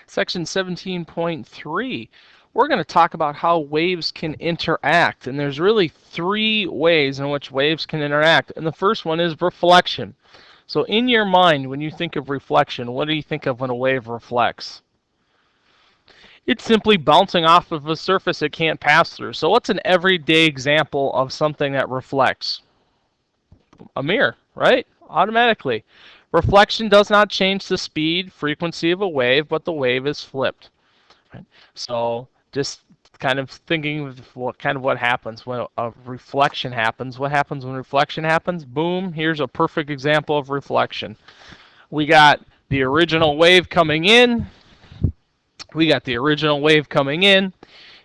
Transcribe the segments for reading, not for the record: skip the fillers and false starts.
Section 17.3, we're going to talk about how waves can interact. And there's really three ways in which waves can interact. And the first one is reflection. So in your mind, when you think of reflection, what do you think of when a wave reflects? It's simply bouncing off of a surface it can't pass through. So what's an everyday example of something that reflects? A mirror, right? Automatically. Reflection does not change the speed, frequency of a wave, but the wave is flipped. Right? So just kind of thinking of what happens when a reflection happens. What happens when reflection happens? Boom, here's a perfect example of reflection. We got the original wave coming in.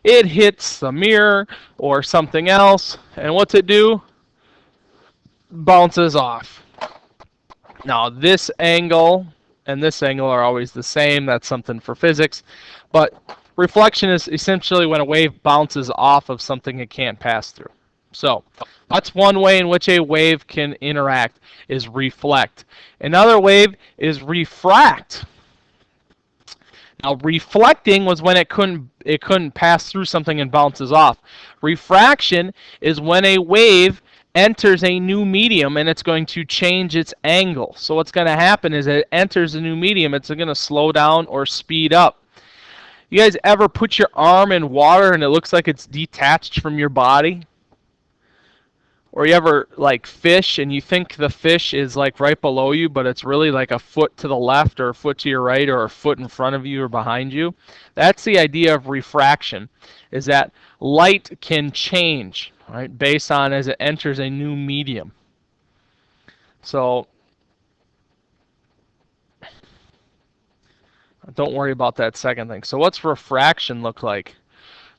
It hits the mirror or something else, and what's it do? Bounces off. Now this angle and this angle are always the same. That's something for physics. But reflection is essentially when a wave bounces off of something it can't pass through. So that's one way in which a wave can interact, is reflect. Another wave is refract. Now reflecting was when it couldn't pass through something and bounces off. Refraction is when a wave enters a new medium and it's going to change its angle. So what's going to happen is it enters a new medium, it's going to slow down or speed up. You guys ever put your arm in water and it looks like it's detached from your body? Or you ever like fish and you think the fish is like right below you, but it's really like a foot to the left or a foot to your right or a foot in front of you or behind you? That's the idea of refraction, is that light can change, right, based on as it enters a new medium. So don't worry about that second thing. So what's refraction look like?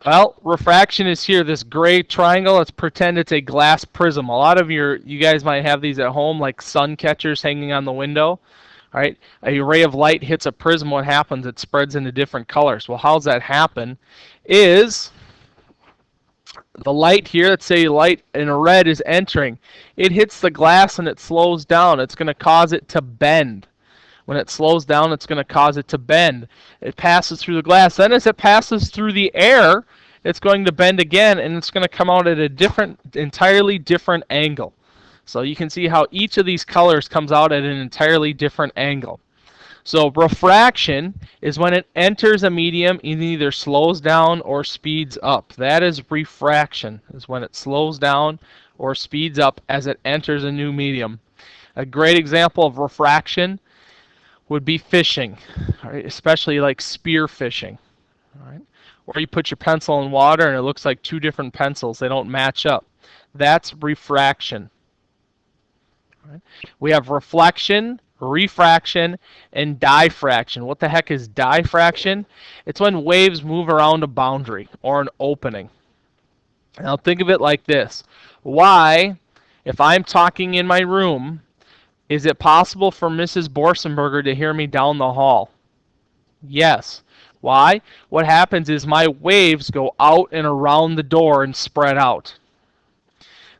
Well, refraction is here, this gray triangle. Let's pretend it's a glass prism. A lot of you guys might have these at home, like sun catchers hanging on the window. All right, a ray of light hits a prism. What happens? It spreads into different colors. Well, how does that happen? Is the light here, let's say light in red is entering. It hits the glass and it slows down. It's going to cause it to bend. When it slows down, it's going to cause it to bend. It passes through the glass. Then as it passes through the air, it's going to bend again, and it's going to come out at a entirely different angle. So you can see how each of these colors comes out at an entirely different angle. So refraction is when it enters a medium and either slows down or speeds up. That is refraction, is when it slows down or speeds up as it enters a new medium. A great example of refraction would be fishing, right? Especially like spear fishing, right? Where you put your pencil in water and it looks like two different pencils. They don't match up. That's refraction. Right? We have reflection, refraction, and diffraction. What the heck is diffraction? It's when waves move around a boundary or an opening. Now think of it like this. Why, if I'm talking in my room, is it possible for Mrs. Borsenberger to hear me down the hall? Yes. Why? What happens is my waves go out and around the door and spread out.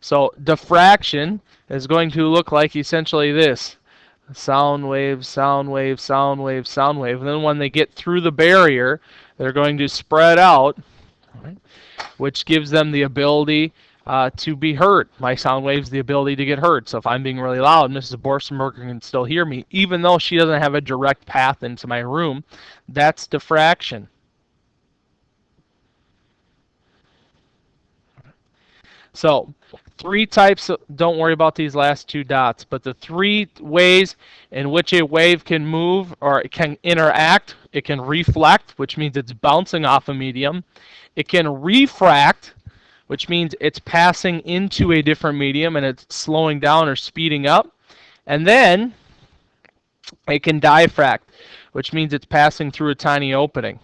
So diffraction is going to look like essentially this. Sound wave, sound wave, sound wave, sound wave. And then when they get through the barrier, they're going to spread out, right, which gives them the ability to be heard. My sound waves the ability to get heard. So if I'm being really loud, Mrs. Borsenberger can still hear me, even though she doesn't have a direct path into my room. That's diffraction. So three types of, don't worry about these last two dots, but the three ways in which a wave can move or it can interact. It can reflect, which means it's bouncing off a medium. It can refract, which means it's passing into a different medium and it's slowing down or speeding up. And then it can diffract, which means it's passing through a tiny opening.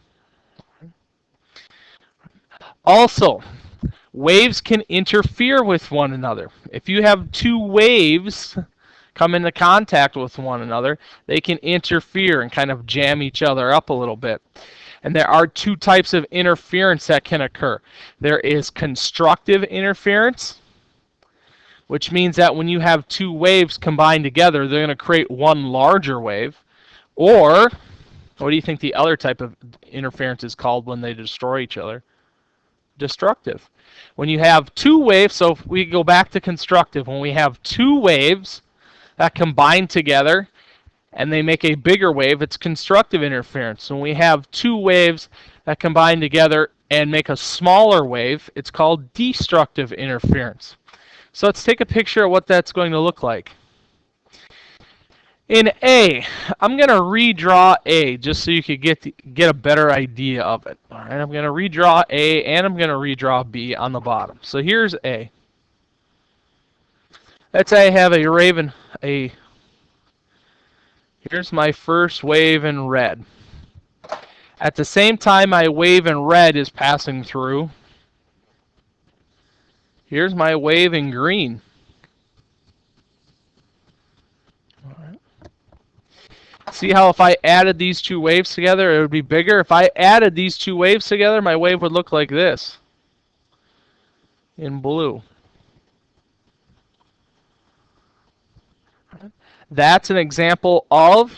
Also, waves can interfere with one another. If you have two waves come into contact with one another, they can interfere and kind of jam each other up a little bit. And there are two types of interference that can occur. There is constructive interference, which means that when you have two waves combined together, they're going to create one larger wave. Or What do you think the other type of interference is called when they destroy each other? Destructive. When you have two waves, so if we go back to constructive, when we have two waves that combine together and they make a bigger wave, it's constructive interference. When we have two waves that combine together and make a smaller wave, it's called destructive interference. So let's take a picture of what that's going to look like. In A, I'm going to redraw A just so you could get a better idea of it. All right, I'm going to redraw A and I'm going to redraw B on the bottom. So here's A. Let's say I have here's my first wave in red. At the same time my wave in red is passing through, here's my wave in green. See how if I added these two waves together, it would be bigger? If I added these two waves together, my wave would look like this in blue. That's an example of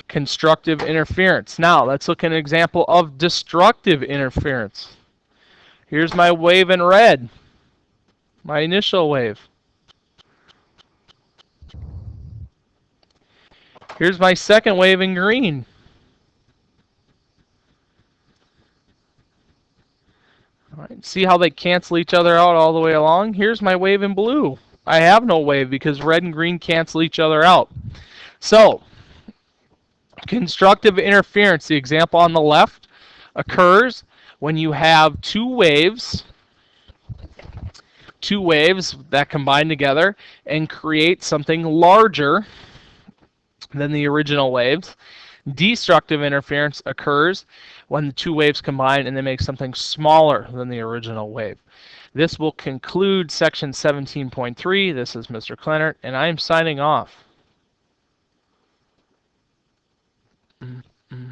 constructive interference. Now, let's look at an example of destructive interference. Here's my wave in red, my initial wave. Here's my second wave in green. All right, see how they cancel each other out all the way along? Here's my wave in blue. I have no wave because red and green cancel each other out. So, constructive interference, the example on the left, occurs when you have two waves that combine together and create something larger than the original waves. Destructive interference occurs when the two waves combine and they make something smaller than the original wave. This will conclude section 17.3. This is Mr. Kleinert, and I am signing off.